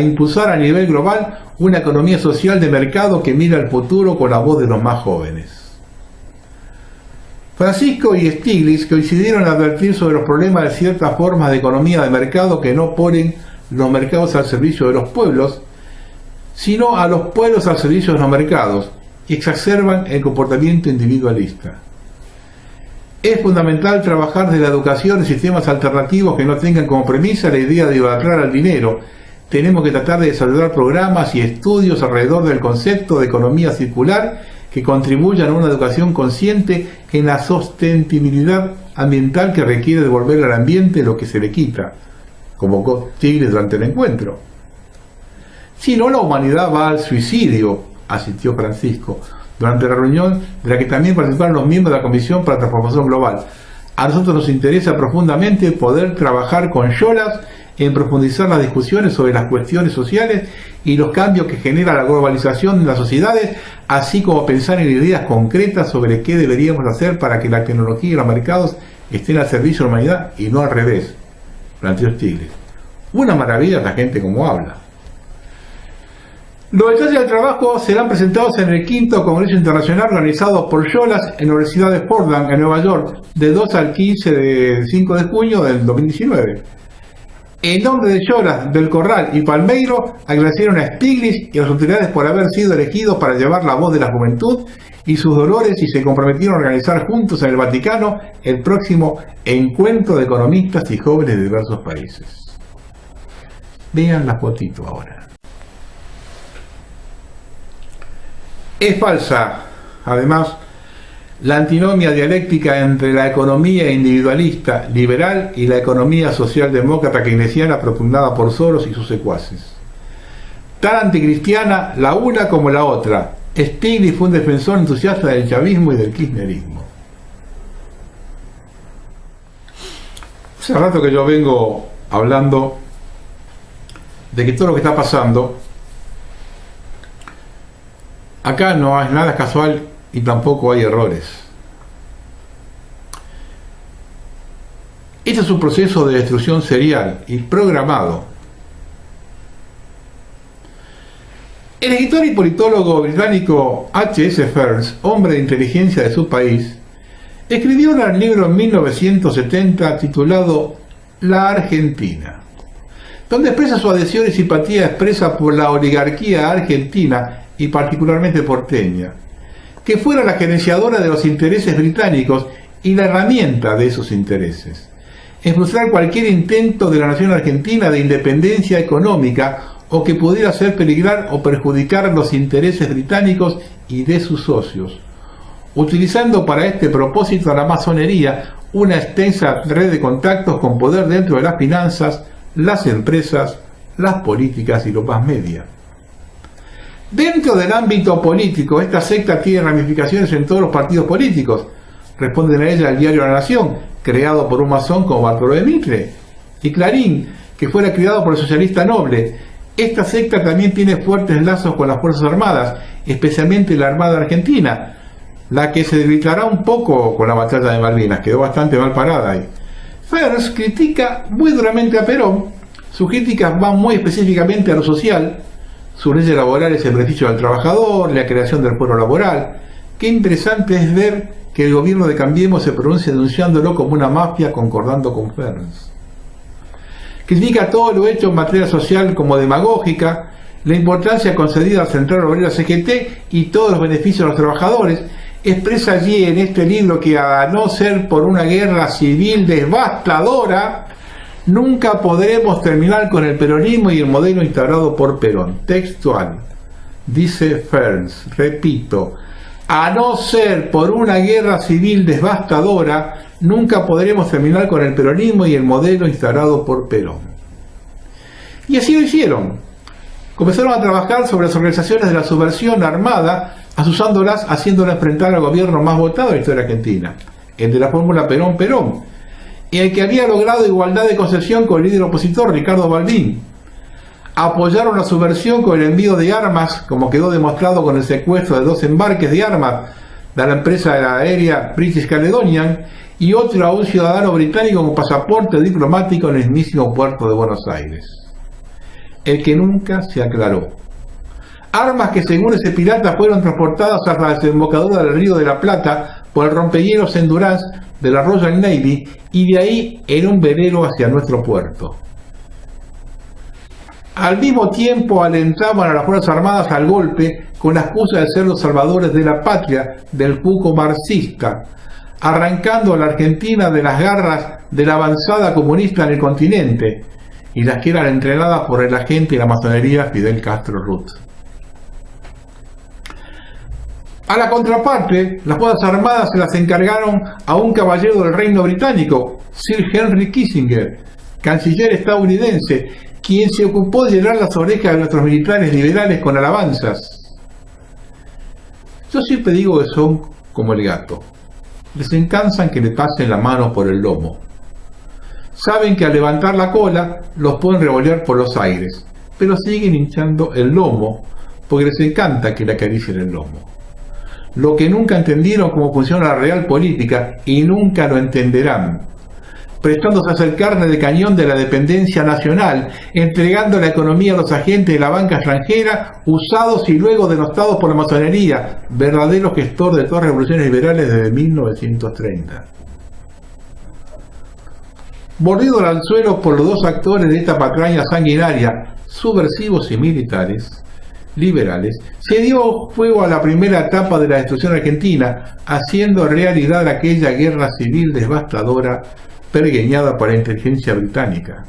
impulsar a nivel global una economía social de mercado que mira al futuro con la voz de los más jóvenes. Francisco y Stiglitz coincidieron en advertir sobre los problemas de ciertas formas de economía de mercado que no ponen los mercados al servicio de los pueblos, sino a los pueblos al servicio de los mercados, y exacerban el comportamiento individualista. Es fundamental trabajar desde la educación en sistemas alternativos que no tengan como premisa la idea de idolatrar al dinero. Tenemos que tratar de desarrollar programas y estudios alrededor del concepto de economía circular que contribuyan a una educación consciente en la sostenibilidad ambiental que requiere devolver al ambiente lo que se le quita, como Tigre durante el encuentro. Si no, la humanidad va al suicidio, asistió Francisco, durante la reunión de la que también participaron los miembros de la Comisión para la Transformación Global. A nosotros nos interesa profundamente poder trabajar con Yolas en profundizar las discusiones sobre las cuestiones sociales y los cambios que genera la globalización en las sociedades, así como pensar en ideas concretas sobre qué deberíamos hacer para que la tecnología y los mercados estén al servicio de la humanidad y no al revés, planteó Stiglitz. Una maravilla la gente como habla. Los detalles del trabajo serán presentados en el 5º Congreso Internacional organizado por Yolas en la Universidad de Fordham, en Nueva York, del 2 al 5 de junio del 2019. En nombre de Yolas, del Corral y Palmeiro, agradecieron a Stiglitz y a las autoridades por haber sido elegidos para llevar la voz de la juventud y sus dolores, y se comprometieron a organizar juntos en el Vaticano el próximo encuentro de economistas y jóvenes de diversos países. Vean la fotito ahora. Es falsa, además, la antinomia dialéctica entre la economía individualista liberal y la economía socialdemócrata keynesiana propugnada por Soros y sus secuaces. Tan anticristiana la una como la otra. Stiglitz fue un defensor entusiasta del chavismo y del kirchnerismo. Hace rato que yo vengo hablando de que todo lo que está pasando acá no es nada casual y tampoco hay errores. Este es un proceso de destrucción serial y programado. El escritor y politólogo británico H.S. Fearns, hombre de inteligencia de su país, escribió un libro en 1970 titulado La Argentina, donde expresa su adhesión y simpatía expresa por la oligarquía argentina y particularmente porteña, que fuera la gerenciadora de los intereses británicos y la herramienta de esos intereses, en frustrar cualquier intento de la nación argentina de independencia económica o que pudiera hacer peligrar o perjudicar los intereses británicos y de sus socios, utilizando para este propósito a la masonería, una extensa red de contactos con poder dentro de las finanzas, las empresas, las políticas y los más media. Dentro del ámbito político, esta secta tiene ramificaciones en todos los partidos políticos. Responden a ella el diario La Nación, creado por un masón como Bartolomé Mitre, y Clarín, que fuera criado por el socialista Noble. Esta secta también tiene fuertes lazos con las Fuerzas Armadas, especialmente la Armada Argentina, la que se debilitará un poco con la batalla de Malvinas, quedó bastante mal parada ahí. Fearns critica muy duramente a Perón. Sus críticas van muy específicamente a lo social. Sus leyes laborales en beneficio del trabajador, la creación del pueblo laboral. Qué interesante es ver que el gobierno de Cambiemos se pronuncia denunciándolo como una mafia, concordando con Fearns. Critica todo lo hecho en materia social como demagógica, la importancia concedida al Central Obrera CGT y todos los beneficios a los trabajadores, expresa allí en este libro que a no ser por una guerra civil devastadora, nunca podremos terminar con el peronismo y el modelo instaurado por Perón. Textual. Dice Ferns, repito, a no ser por una guerra civil devastadora, nunca podremos terminar con el peronismo y el modelo instaurado por Perón. Y así lo hicieron. Comenzaron a trabajar sobre las organizaciones de la subversión armada, asusándolas, haciéndolas enfrentar al gobierno más votado de la historia argentina, el de la fórmula Perón-Perón, y el que había logrado igualdad de concesión con el líder opositor Ricardo Balbín. Apoyaron la subversión con el envío de armas, como quedó demostrado con el secuestro de 2 embarques de armas de la empresa aérea British Caledonian y otro a un ciudadano británico con pasaporte diplomático en el mismísimo puerto de Buenos Aires. El que nunca se aclaró. Armas que según ese pirata fueron transportadas hasta la desembocadura del Río de la Plata por el rompehielos Endurance de la Royal Navy y de ahí en un velero hacia nuestro puerto. Al mismo tiempo alentaban a las Fuerzas Armadas al golpe con la excusa de ser los salvadores de la patria del cuco marxista, arrancando a la Argentina de las garras de la avanzada comunista en el continente y las que eran entrenadas por el agente de la masonería Fidel Castro Ruth. A la contraparte, las Fuerzas Armadas se las encargaron a un caballero del Reino Británico, Sir Henry Kissinger, canciller estadounidense, quien se ocupó de llenar las orejas de nuestros militares liberales con alabanzas. Yo siempre digo que son como el gato. Les encansan que le pasen la mano por el lomo. Saben que al levantar la cola los pueden revolear por los aires, pero siguen hinchando el lomo porque les encanta que le acaricien el lomo. Lo que nunca entendieron cómo funciona la real política y nunca lo entenderán, prestándose a ser carne de cañón de la dependencia nacional, entregando la economía a los agentes de la banca extranjera, usados y luego denostados por la masonería, verdadero gestor de todas las revoluciones liberales desde 1930. Mordido al anzuelo por los 2 actores de esta patraña sanguinaria, subversivos y militares, liberales, se dio fuego a la primera etapa de la destrucción argentina, haciendo realidad aquella guerra civil devastadora pergeñada por la inteligencia británica.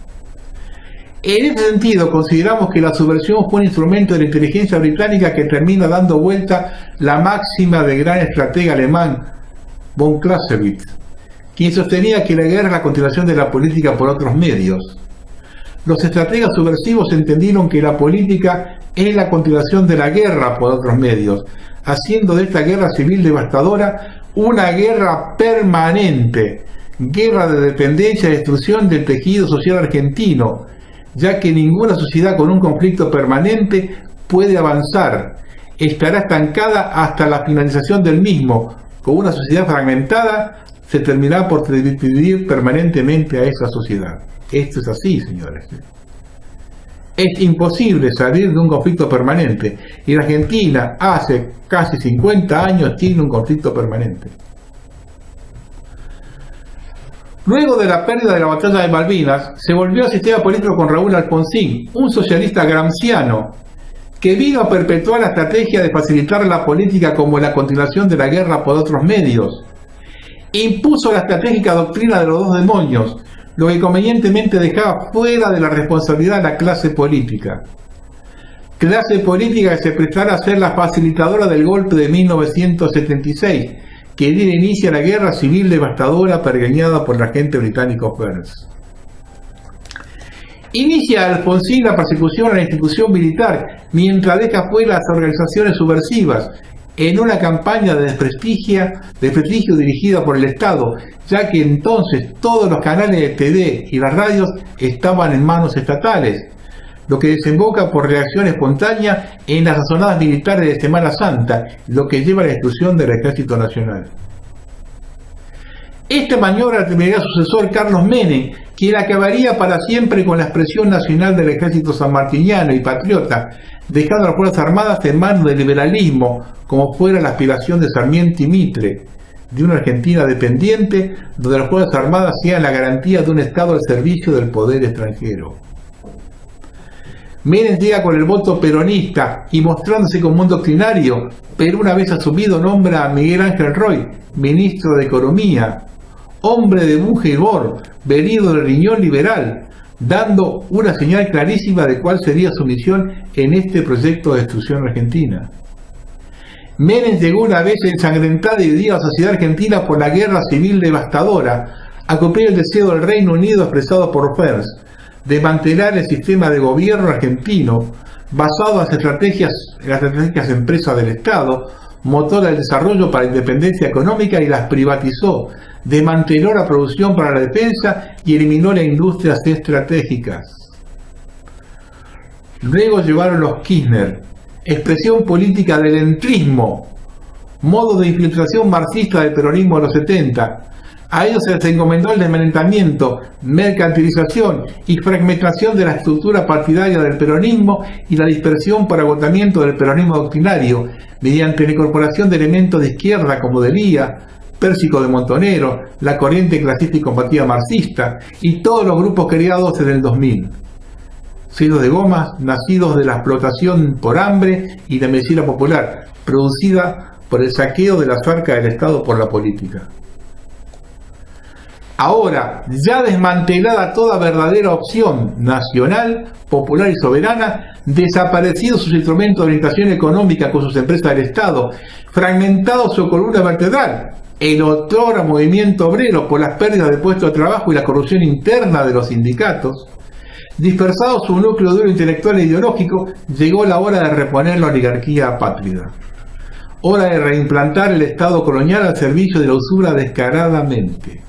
En ese sentido, consideramos que la subversión fue un instrumento de la inteligencia británica que termina dando vuelta la máxima del gran estratega alemán von Clausewitz, quien sostenía que la guerra es la continuación de la política por otros medios. Los estrategas subversivos entendieron que la política es la continuación de la guerra por otros medios, haciendo de esta guerra civil devastadora una guerra permanente, guerra de dependencia y destrucción del tejido social argentino, ya que ninguna sociedad con un conflicto permanente puede avanzar, estará estancada hasta la finalización del mismo. Con una sociedad fragmentada se terminará por dividir permanentemente a esa sociedad. Esto es así, señores. Es imposible salir de un conflicto permanente, y la Argentina hace casi 50 años tiene un conflicto permanente. Luego de la pérdida de la batalla de Malvinas, se volvió al sistema político con Raúl Alfonsín, un socialista gramsciano, que vino a perpetuar la estrategia de facilitar la política como la continuación de la guerra por otros medios. Impuso la estratégica doctrina de los 2 demonios, lo que convenientemente dejaba fuera de la responsabilidad de la clase política. Clase política que se prestara a ser la facilitadora del golpe de 1976, que diera inicio a la guerra civil devastadora pergeñada por el agente británico Ferns. Inicia Alfonsín la persecución a la institución militar, mientras deja fuera las organizaciones subversivas, en una campaña de desprestigio dirigida por el Estado, ya que entonces todos los canales de TV y las radios estaban en manos estatales, lo que desemboca por reacción espontánea en las azonadas militares de Semana Santa, lo que lleva a la destrucción del Ejército Nacional. Esta maniobra terminaría su sucesor Carlos Menem, quien acabaría para siempre con la expresión nacional del ejército sanmartiniano y patriota, dejando a las Fuerzas Armadas en manos del liberalismo, como fuera la aspiración de Sarmiento y Mitre, de una Argentina dependiente, donde las Fuerzas Armadas sean la garantía de un Estado al servicio del poder extranjero. Menem llega con el voto peronista y mostrándose como un doctrinario, pero una vez asumido nombra a Miguel Ángel Roy, ministro de Economía, hombre de Bunge y Bor, venido del riñón liberal, dando una señal clarísima de cuál sería su misión en este proyecto de destrucción argentina. Menem llegó una vez ensangrentada y dividida a la sociedad argentina por la guerra civil devastadora, a cumplir el deseo del Reino Unido expresado por Fers, de mantener el sistema de gobierno argentino basado en las estratégicas empresas del Estado, motor del desarrollo para la independencia económica, y las privatizó, desmanteló la producción para la defensa y eliminó las industrias estratégicas. Luego llevaron los Kirchner, expresión política del entrismo, modo de infiltración marxista del peronismo de los 70. A ellos se les encomendó el desmantelamiento, mercantilización y fragmentación de la estructura partidaria del peronismo y la dispersión por agotamiento del peronismo doctrinario, mediante la incorporación de elementos de izquierda como Delía, Pérsico de Montonero, la corriente clasista y combativa marxista y todos los grupos creados en el 2000. Filos de gomas, nacidos de la explotación por hambre y la medicina popular, producida por el saqueo de las arcas del Estado por la política. Ahora, ya desmantelada toda verdadera opción nacional, popular y soberana, desaparecidos sus instrumentos de orientación económica con sus empresas del Estado, fragmentado su columna vertebral, el otrora movimiento obrero por las pérdidas de puestos de trabajo y la corrupción interna de los sindicatos, dispersado su núcleo duro intelectual e ideológico, llegó la hora de reponer la oligarquía apátrida. Hora de reimplantar el Estado colonial al servicio de la usura descaradamente.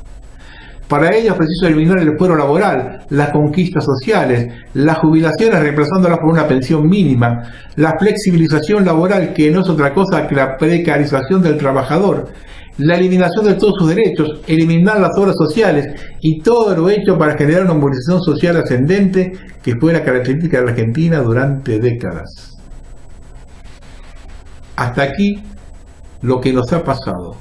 Para ello es preciso eliminar el fuero laboral, las conquistas sociales, las jubilaciones reemplazándolas por una pensión mínima, la flexibilización laboral, que no es otra cosa que la precarización del trabajador, la eliminación de todos sus derechos, eliminar las obras sociales y todo lo hecho para generar una movilización social ascendente que fue la característica de la Argentina durante décadas. Hasta aquí lo que nos ha pasado,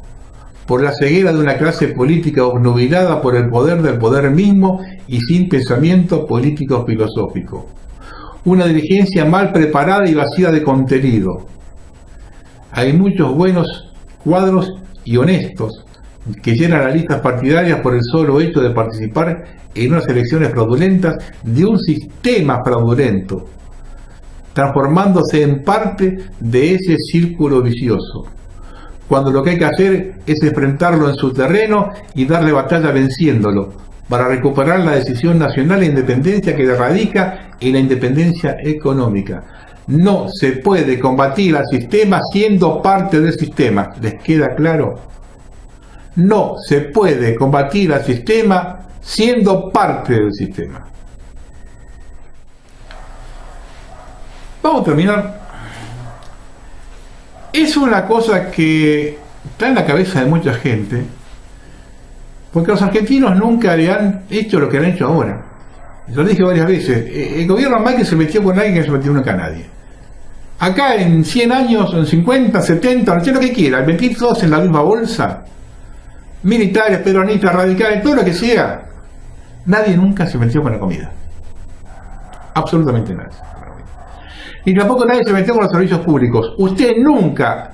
por la ceguera de una clase política obnubilada por el poder del poder mismo y sin pensamiento político filosófico. Una dirigencia mal preparada y vacía de contenido. Hay muchos buenos cuadros y honestos que llenan las listas partidarias por el solo hecho de participar en unas elecciones fraudulentas de un sistema fraudulento, transformándose en parte de ese círculo vicioso, cuando lo que hay que hacer es enfrentarlo en su terreno y darle batalla venciéndolo, para recuperar la decisión nacional e independencia que radica en la independencia económica. No se puede combatir al sistema siendo parte del sistema. ¿Les queda claro? No se puede combatir al sistema siendo parte del sistema. Vamos a terminar. Es una cosa que está en la cabeza de mucha gente, porque los argentinos nunca le han hecho lo que han hecho ahora. Yo lo dije varias veces, el gobierno Macri se metió con alguien que no se metió nunca a nadie. Acá en 100 años, en 50, 70, no sé lo que quiera, metir todos en la misma bolsa, militares, peronistas, radicales, todo lo que sea, nadie nunca se metió con la comida. Absolutamente nadie. Y tampoco nadie se metió con los servicios públicos. Usted nunca,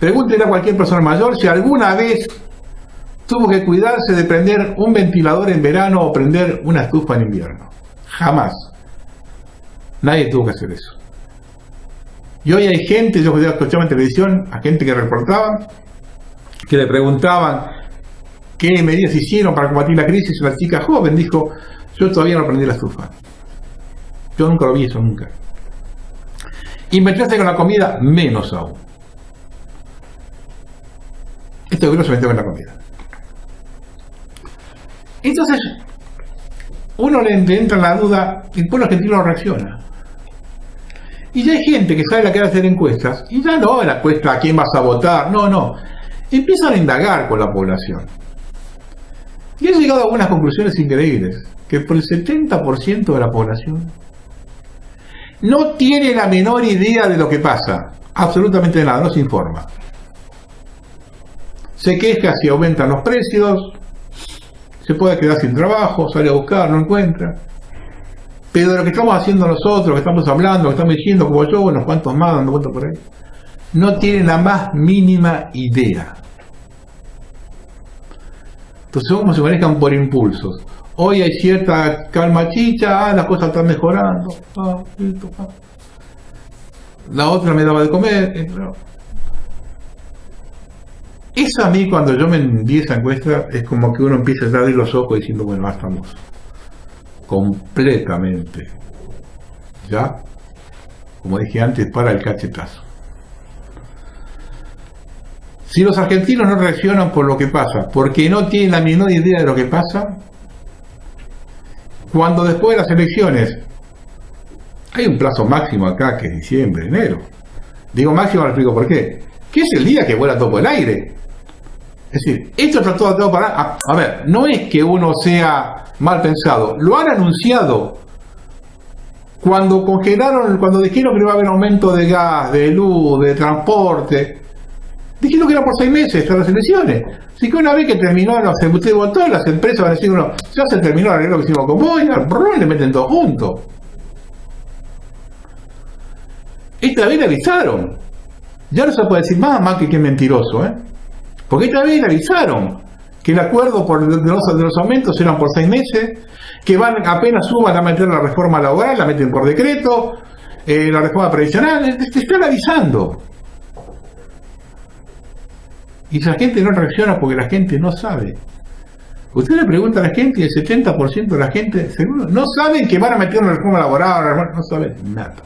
pregúntele a cualquier persona mayor si alguna vez tuvo que cuidarse de prender un ventilador en verano o prender una estufa en invierno. Jamás. Nadie tuvo que hacer eso. Y hoy hay gente, yo escuchaba en televisión a gente que reportaba, que le preguntaban qué medidas hicieron para combatir la crisis. Una chica joven dijo: yo todavía no prendí la estufa. Yo nunca lo vi eso, nunca. Y meterse con la comida, menos aún. Este gobierno se metió con la comida. Entonces, uno le entra en la duda, el pueblo argentino no reacciona. Y ya hay gente que sabe la que va a hacer encuestas, y ya no la encuesta a quién vas a votar, no. Empiezan a indagar con la población. Y han llegado a algunas conclusiones increíbles, que por el 70% de la población no tiene la menor idea de lo que pasa, absolutamente nada, no se informa. Se queja si aumentan los precios, se puede quedar sin trabajo, sale a buscar, no encuentra. Pero de lo que estamos haciendo nosotros, lo que estamos hablando, lo que estamos diciendo, como yo, unos cuantos más dando vueltas por ahí, no tienen la más mínima idea. Entonces, como se manejan por impulsos. Hoy hay cierta calma chicha, las cosas están mejorando. Listo, La otra me daba de comer. Eso a mí, cuando yo me envié esa encuesta, es como que uno empieza a abrir los ojos diciendo, bueno, ya estamos completamente, ya, como dije antes, para el cachetazo. Si los argentinos no reaccionan por lo que pasa, porque no tienen la menor idea de lo que pasa, cuando después de las elecciones, hay un plazo máximo acá que es diciembre, enero. Digo máximo, le explico por qué. Que es el día que vuela todo el aire. Es decir, esto está todo para... A ver, no es que uno sea mal pensado, lo han anunciado. Cuando congelaron, cuando dijeron que no iba a haber aumento de gas, de luz, de transporte, dijeron que era por 6 meses hasta las elecciones. Así que una vez que terminó, usted votó, las empresas van a decir, uno, ya se terminó el arreglo que hicimos con vos, y le meten todo juntos. Esta vez le avisaron. Ya no se puede decir más que es mentiroso, ¿eh? Porque esta vez le avisaron que el acuerdo de los aumentos eran por 6 meses, que van apenas suban a meter la reforma laboral, la meten por decreto, la reforma previsional, te están avisando. Y la gente no reacciona porque la gente no sabe. Usted le pregunta a la gente y el 70% de la gente seguro no saben que van a meter una reforma laboral, no saben nada.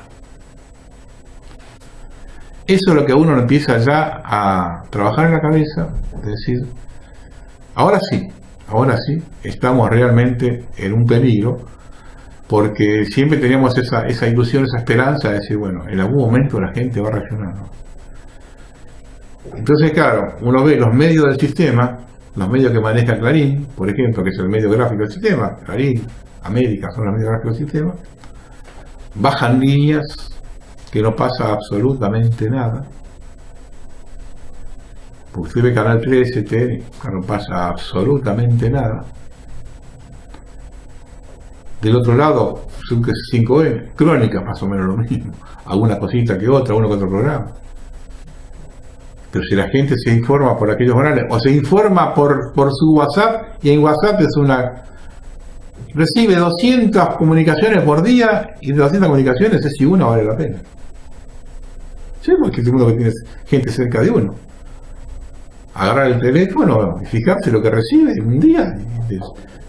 Eso es lo que uno empieza ya a trabajar en la cabeza, es decir, ahora sí, estamos realmente en un peligro, porque siempre teníamos esa ilusión, esa esperanza de decir, bueno, en algún momento la gente va a reaccionar, ¿no? Entonces, claro, uno ve los medios del sistema, los medios que maneja Clarín, por ejemplo, que es el medio gráfico del sistema, Clarín, América son los medios gráficos del sistema, bajan líneas que no pasa absolutamente nada. Porque usted ve Canal 13, que no pasa absolutamente nada. Del otro lado, 5E, Crónica, más o menos lo mismo. Alguna cosita que otra, uno que otro programa. Pero si la gente se informa por aquellos canales, o se informa por su WhatsApp, y en WhatsApp recibe 200 comunicaciones por día, y de 200 comunicaciones, si una vale la pena. Sí, porque es el mundo que tiene gente cerca de uno. Agarrar el teléfono y fijarse lo que recibe en un día.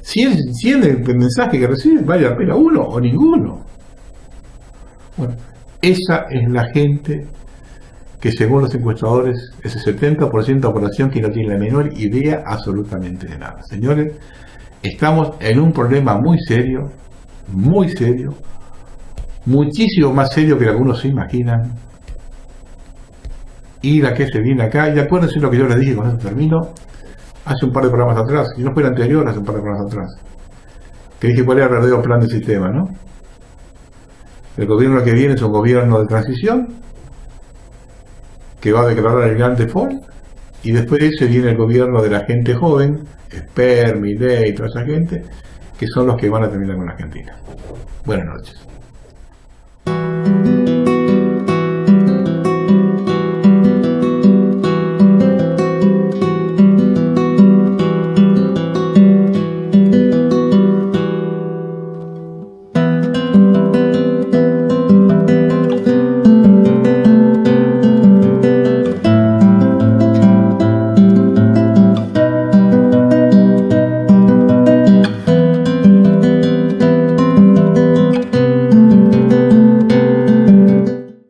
100 mensajes que recibe, vale la pena uno o ninguno. Bueno, esa es la gente que, según los encuestadores, es el 70% de la población que no tiene la menor idea absolutamente de nada. Señores, estamos en un problema muy serio, muchísimo más serio que lo que algunos se imaginan. Y la que se viene acá, y acuérdense lo que yo les dije, con esto termino, hace un par de programas atrás, si no fue el anterior, hace un par de programas atrás, que dije cuál era el verdadero plan del sistema, ¿no? El gobierno que viene es un gobierno de transición, que va a declarar el gran default, y después de ese viene el gobierno de la gente joven, Esper, Milei y toda esa gente, que son los que van a terminar con la Argentina. Buenas noches.